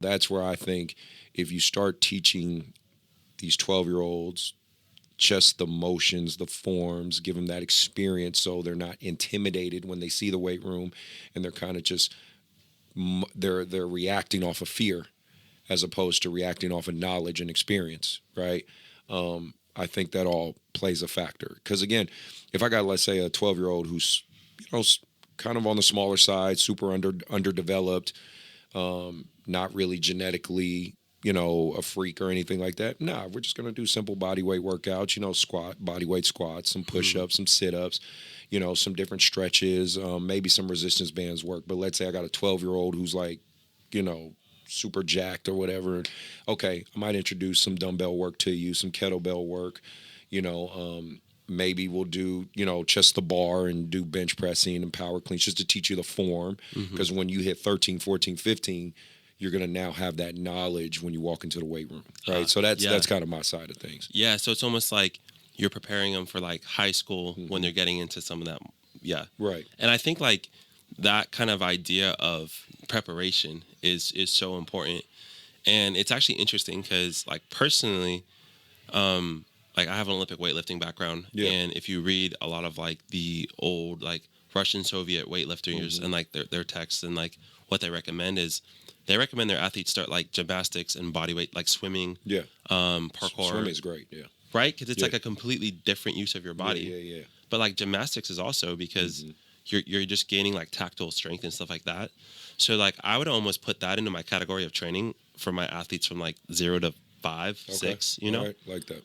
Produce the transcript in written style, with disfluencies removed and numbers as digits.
That's where I think if you start teaching these 12-year-olds just the motions, the forms, give them that experience so they're not intimidated when they see the weight room, and they're kind of just they're reacting off of fear as opposed to reacting off of knowledge and experience, right? I think that all plays a factor. Because again, if I got, let's say, a 12-year-old who's, kind of on the smaller side, super underdeveloped, not really genetically, a freak or anything like that. Nah, we're just gonna do simple body weight workouts. Body weight squats, some push ups, some sit ups. Some different stretches, maybe some resistance bands work. But let's say I got a 12-year-old who's like, you know, super jacked or whatever. Okay, I might introduce some dumbbell work to you, some kettlebell work. You know, maybe we'll do, just the bar and do bench pressing and power cleans just to teach you the form. Because when you hit 13, 14, 15, you're going to now have that knowledge when you walk into the weight room, right? So that's kind of my side of things. Yeah, so it's almost like you're preparing them for like high school when they're getting into some of that. Yeah. Right. And I think like that kind of idea of preparation is so important. And it's actually interesting because like personally, like I have an Olympic weightlifting background. Yeah. And if you read a lot of like the old like Russian Soviet weightlifters and like their texts and like what they recommend is they recommend their athletes start like gymnastics and body weight, like swimming, Yeah. parkour. Swimming is great. Yeah. Right? Because it's like a completely different use of your body. Yeah. But like gymnastics is also because you're just gaining like tactile strength and stuff like that. So like I would almost put that into my category of training for my athletes from like 0 to 5, 6. All right. Like that.